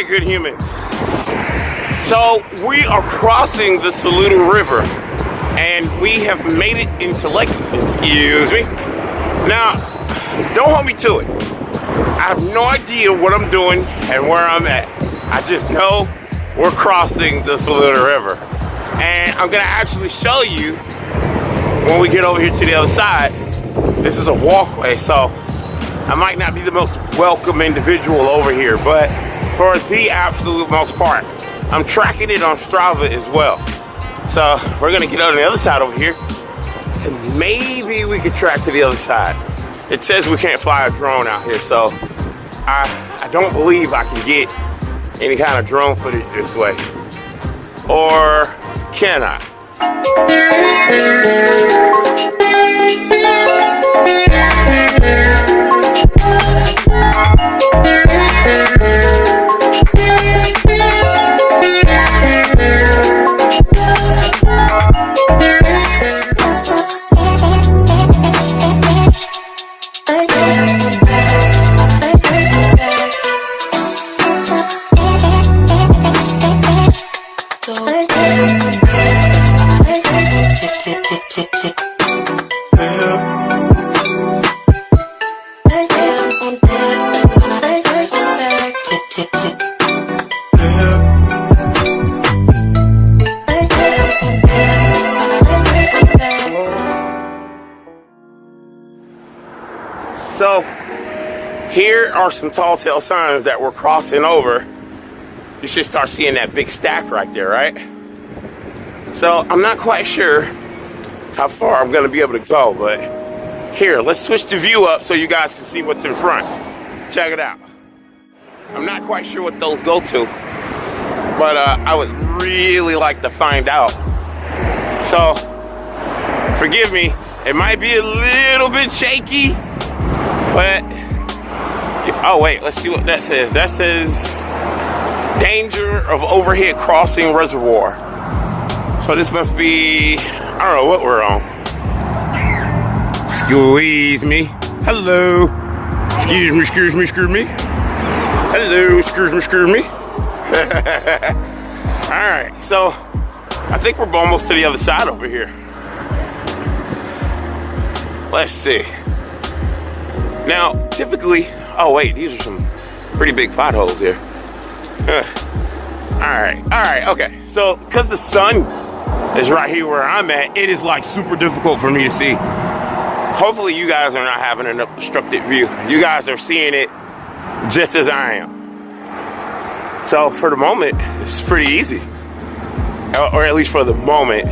Good humans. So we are crossing the Saluda River and we have made it into Lexington, excuse me. Now, don't hold me to it. I have no idea what I'm doing and where I'm at. I just know we're crossing the Saluda River. And I'm gonna actually show you when we get over here to the other side. This is a walkway, so I might not be the most welcome individual over here, but for the absolute most part, I'm tracking it on Strava as well. So we're gonna get on the other side over here and maybe we could track to the other side. It says we can't fly a drone out here, so I don't believe I can get any kind of drone footage this way. Or can I? So here are some tall tale signs that we're crossing over. You should start seeing that big stack right there, right? So I'm not quite sure how far I'm gonna be able to go, but here, let's switch the view up so you guys can see what's in front. Check it out. I'm not quite sure what those go to, but I would really like to find out. So forgive me, it might be a little bit shaky, but, oh wait, let's see what that says. That says danger of overhead crossing reservoir. So this must be, I don't know what we're on. Squeeze me. Hello. Excuse me, excuse me, excuse me. Hello, excuse me, excuse me. All right, so I think we're almost to the other side over here. Let's see. Now, typically, oh wait, these are some pretty big potholes here. All right, okay. So, because the sun is right here where I'm at, it is like super difficult for me to see. Hopefully you guys are not having an obstructed view. You guys are seeing it just as I am. So for the moment, it's pretty easy. Or at least for the moment.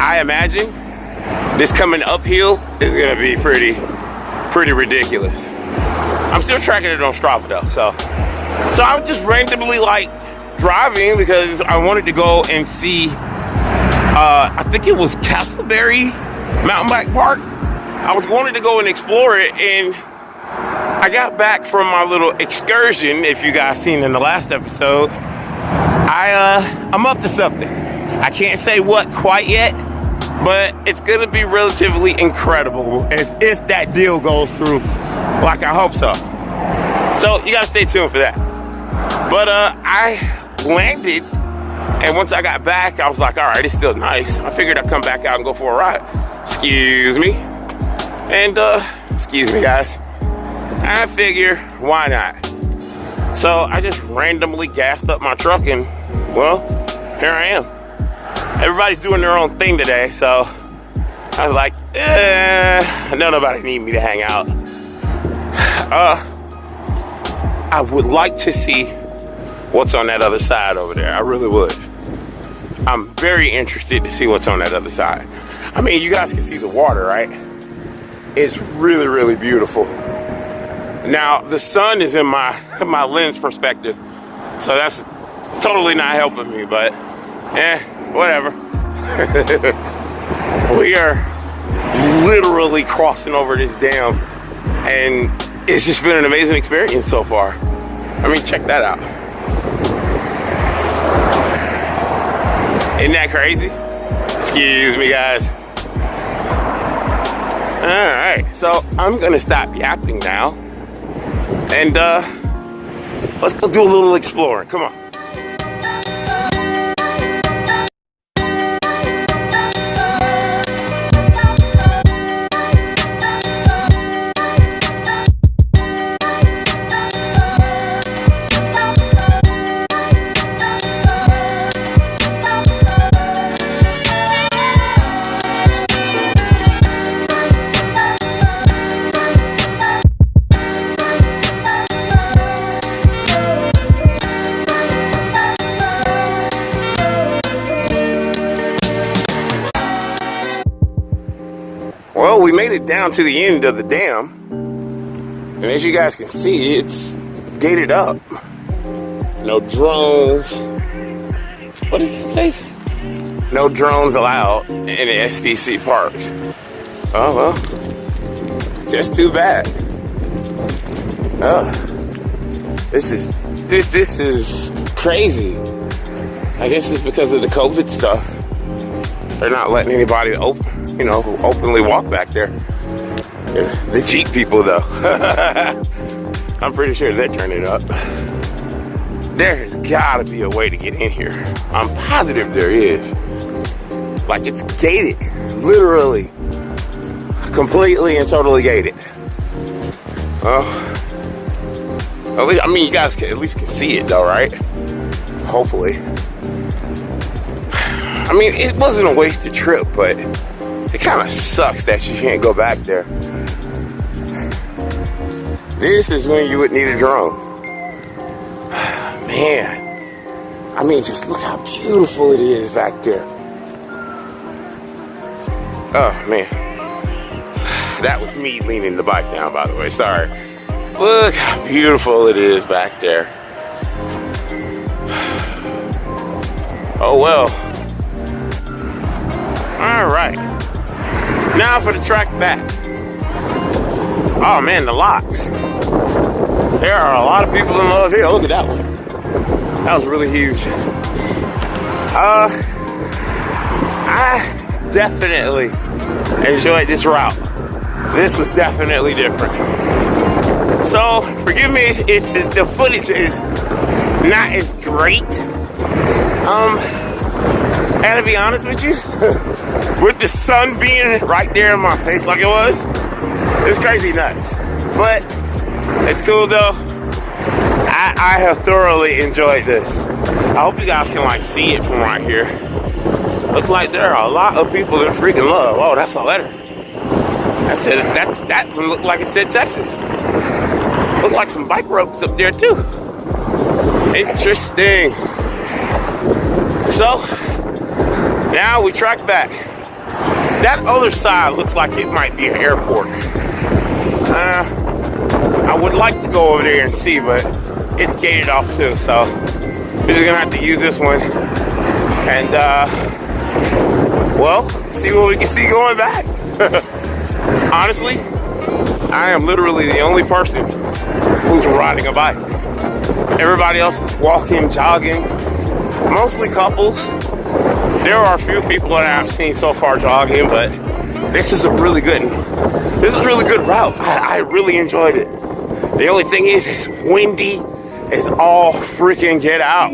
I imagine this coming uphill is gonna be pretty ridiculous. I'm still tracking it on Strava though, so I'm just randomly like driving because I wanted to go and see, I think it was Castleberry Mountain Bike Park. I was wanting to go and explore it, and I got back from my little excursion, if you guys seen in the last episode. I'm up to something. I can't say what quite yet, but it's gonna be relatively incredible if that deal goes through like I hope so. So you gotta stay tuned for that. But I landed, and once I got back, I was like, all right, it's still nice. I figured I'd come back out and go for a ride. Excuse me. And excuse me guys, I figure why not? So I just randomly gassed up my truck and well, here I am. Everybody's doing their own thing today, so I was like, no, nobody need me to hang out. I would like to see what's on that other side over there. I really would. I'm very interested to see what's on that other side. I mean, you guys can see the water, right? It's really, really beautiful. Now, the sun is in my lens perspective, so that's totally not helping me, but whatever. We are literally crossing over this dam, and it's just been an amazing experience so far. I mean, check that out. Isn't that crazy? Excuse me, guys. All right, so I'm gonna stop yapping now, and let's go do a little exploring. Come on. Well, we made it down to the end of the dam, and as you guys can see, it's gated up. No drones. What does it say? No drones allowed in the SDC parks. Oh well, just too bad. This is crazy. I guess it's because of the COVID stuff. They're not letting anybody openly walk back there. The Jeep people, though. I'm pretty sure they're turning up. There has got to be a way to get in here. I'm positive there is. Like, it's gated. Literally. Completely and totally gated. Well, at least, I mean, you guys at least can see it, though, right? Hopefully. I mean, it wasn't a wasted trip, but it kind of sucks that you can't go back there. This is when you would need a drone. Man, I mean, just look how beautiful it is back there. Oh, man. That was me leaning the bike down, by the way. Sorry. Look how beautiful it is back there. Oh, well. All right, now for the track back. Oh man, the locks. There are a lot of people in love here. Look at that one. That was really huge. I definitely enjoyed this route. This was definitely different. So forgive me if the footage is not as great. And to be honest with you, with the sun being right there in my face like it was, it's crazy nuts. But it's cool though. I have thoroughly enjoyed this. I hope you guys can like see it from right here. Looks like there are a lot of people in freaking love. Oh, that's a letter. That one looked like it said Texas. Looked like some bike ropes up there too. Interesting. So now we track back. That other side looks like it might be an airport. I would like to go over there and see, but it's gated off too, so we're just gonna have to use this one and well, see what we can see going back. Honestly, I am literally the only person who's riding a bike. Everybody else is walking, jogging, mostly couples. There are a few people that I've seen so far jogging, but this is a really good route. I really enjoyed it. The only thing is, it's windy as all freaking get out.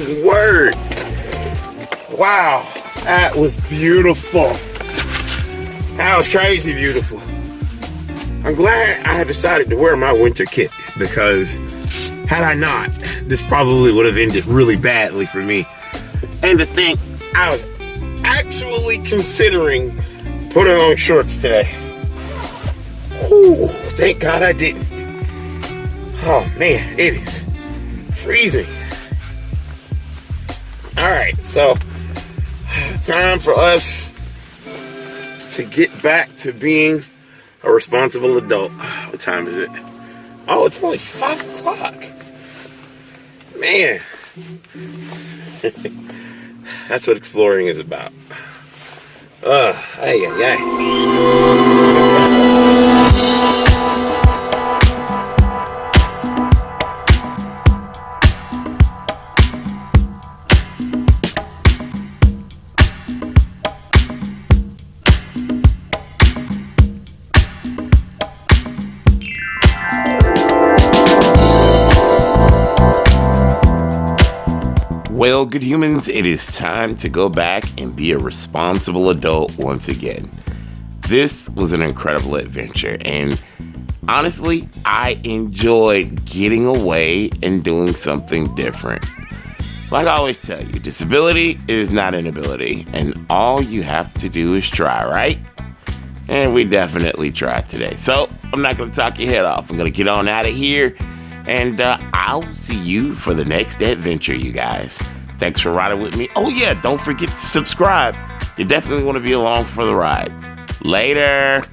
spoken word. Wow, that was beautiful. That was crazy beautiful. I'm glad I had decided to wear my winter kit, because had I not, this probably would have ended really badly for me. And to think, I was actually considering putting on shorts today. Whew, thank God I didn't. Oh man, it is freezing. Alright, so time for us to get back to being a responsible adult. What time is it? Oh, it's only 5 o'clock. Man. That's what exploring is about. Ay, ay, ay. Well, good humans, it is time to go back and be a responsible adult once again. This was an incredible adventure, and honestly, I enjoyed getting away and doing something different. Like I always tell you, disability is not inability, and all you have to do is try, right? And we definitely tried today. So I'm not going to talk your head off. I'm going to get on out of here. And I'll see you for the next adventure, you guys. Thanks for riding with me. Oh, yeah, don't forget to subscribe. You definitely want to be along for the ride. Later.